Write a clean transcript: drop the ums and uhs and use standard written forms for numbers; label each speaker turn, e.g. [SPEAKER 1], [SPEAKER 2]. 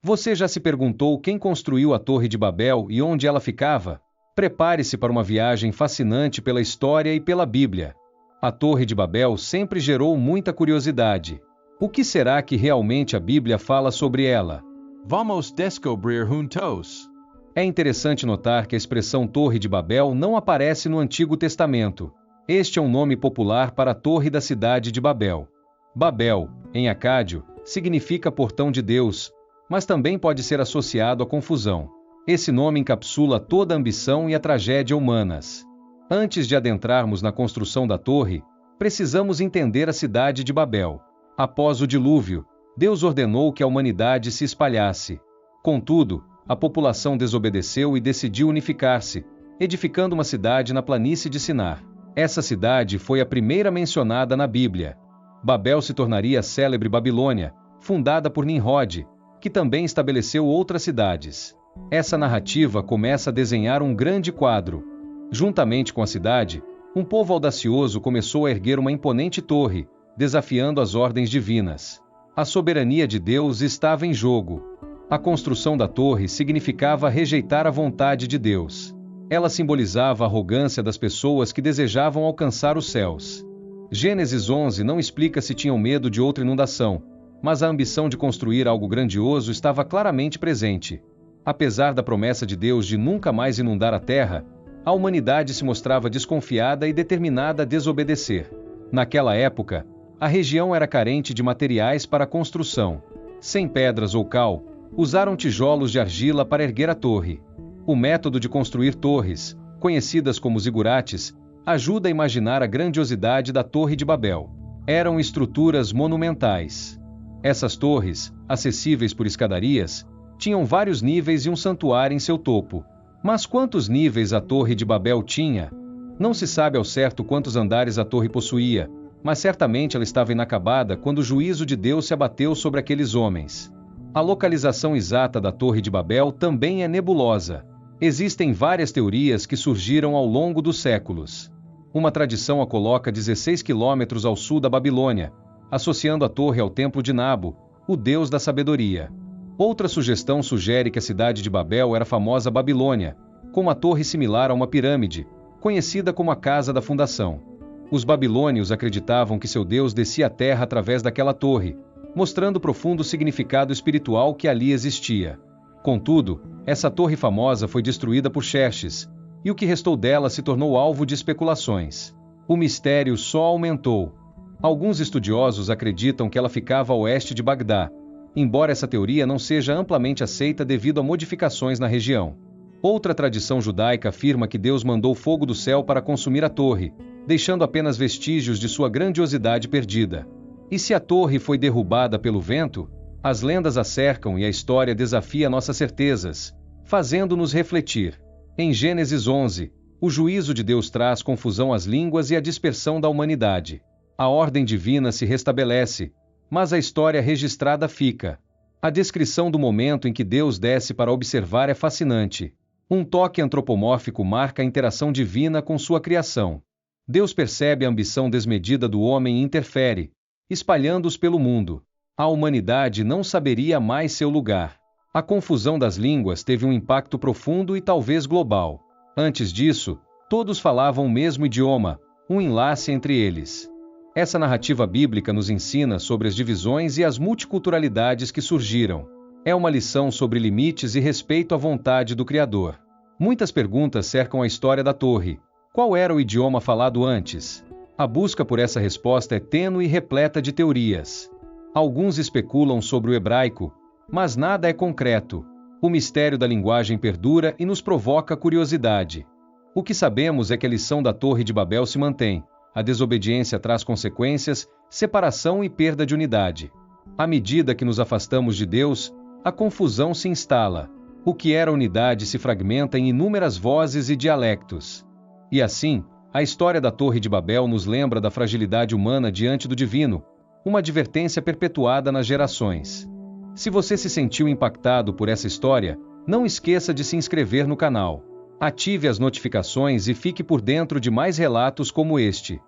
[SPEAKER 1] Você já se perguntou quem construiu a Torre de Babel e onde ela ficava? Prepare-se para uma viagem fascinante pela história e pela Bíblia. A Torre de Babel sempre gerou muita curiosidade. O que será que realmente a Bíblia fala sobre ela?
[SPEAKER 2] Vamos descobrir juntos.
[SPEAKER 1] É interessante notar que a expressão Torre de Babel não aparece no Antigo Testamento. Este é um nome popular para a Torre da cidade de Babel. Babel, em acádio, significa portão de Deus, mas também pode ser associado à confusão. Esse nome encapsula toda a ambição e a tragédia humanas. Antes de adentrarmos na construção da torre, precisamos entender a cidade de Babel. Após o dilúvio, Deus ordenou que a humanidade se espalhasse. Contudo, a população desobedeceu e decidiu unificar-se, edificando uma cidade na planície de Sinar. Essa cidade foi a primeira mencionada na Bíblia. Babel se tornaria a célebre Babilônia, fundada por Nimrod, que também estabeleceu outras cidades. Essa narrativa começa a desenhar um grande quadro. Juntamente com a cidade, um povo audacioso começou a erguer uma imponente torre, desafiando as ordens divinas. A soberania de Deus estava em jogo. A construção da torre significava rejeitar a vontade de Deus. Ela simbolizava a arrogância das pessoas que desejavam alcançar os céus. Gênesis 11 não explica se tinham medo de outra inundação, mas a ambição de construir algo grandioso estava claramente presente. Apesar da promessa de Deus de nunca mais inundar a terra, a humanidade se mostrava desconfiada e determinada a desobedecer. Naquela época, a região era carente de materiais para a construção. Sem pedras ou cal, usaram tijolos de argila para erguer a torre. O método de construir torres, conhecidas como zigurates, ajuda a imaginar a grandiosidade da Torre de Babel. Eram estruturas monumentais. Essas torres, acessíveis por escadarias, tinham vários níveis e um santuário em seu topo. Mas quantos níveis a Torre de Babel tinha? Não se sabe ao certo quantos andares a torre possuía, mas certamente ela estava inacabada quando o juízo de Deus se abateu sobre aqueles homens. A localização exata da Torre de Babel também é nebulosa. Existem várias teorias que surgiram ao longo dos séculos. Uma tradição a coloca 16 quilômetros ao sul da Babilônia, associando a torre ao templo de Nabu, o deus da sabedoria. Outra sugestão sugere que a cidade de Babel era a famosa Babilônia, com uma torre similar a uma pirâmide, conhecida como a Casa da Fundação. Os babilônios acreditavam que seu deus descia à terra através daquela torre, mostrando o profundo significado espiritual que ali existia. Contudo, essa torre famosa foi destruída por Xerxes, e o que restou dela se tornou alvo de especulações. O mistério só aumentou. Alguns estudiosos acreditam que ela ficava a oeste de Bagdá, embora essa teoria não seja amplamente aceita devido a modificações na região. Outra tradição judaica afirma que Deus mandou fogo do céu para consumir a torre, deixando apenas vestígios de sua grandiosidade perdida. E se a torre foi derrubada pelo vento? As lendas a cercam e a história desafia nossas certezas, fazendo-nos refletir. Em Gênesis 11, o juízo de Deus traz confusão às línguas e a dispersão da humanidade. A ordem divina se restabelece, mas a história registrada fica. A descrição do momento em que Deus desce para observar é fascinante. Um toque antropomórfico marca a interação divina com sua criação. Deus percebe a ambição desmedida do homem e interfere, espalhando-os pelo mundo. A humanidade não saberia mais seu lugar. A confusão das línguas teve um impacto profundo e talvez global. Antes disso, todos falavam o mesmo idioma, um enlace entre eles. Essa narrativa bíblica nos ensina sobre as divisões e as multiculturalidades que surgiram. É uma lição sobre limites e respeito à vontade do Criador. Muitas perguntas cercam a história da torre. Qual era o idioma falado antes? A busca por essa resposta é tênue e repleta de teorias. Alguns especulam sobre o hebraico, mas nada é concreto. O mistério da linguagem perdura e nos provoca curiosidade. O que sabemos é que a lição da Torre de Babel se mantém. A desobediência traz consequências, separação e perda de unidade. À medida que nos afastamos de Deus, a confusão se instala. O que era unidade se fragmenta em inúmeras vozes e dialectos. E assim, a história da Torre de Babel nos lembra da fragilidade humana diante do divino, uma advertência perpetuada nas gerações. Se você se sentiu impactado por essa história, não esqueça de se inscrever no canal. Ative as notificações e fique por dentro de mais relatos como este.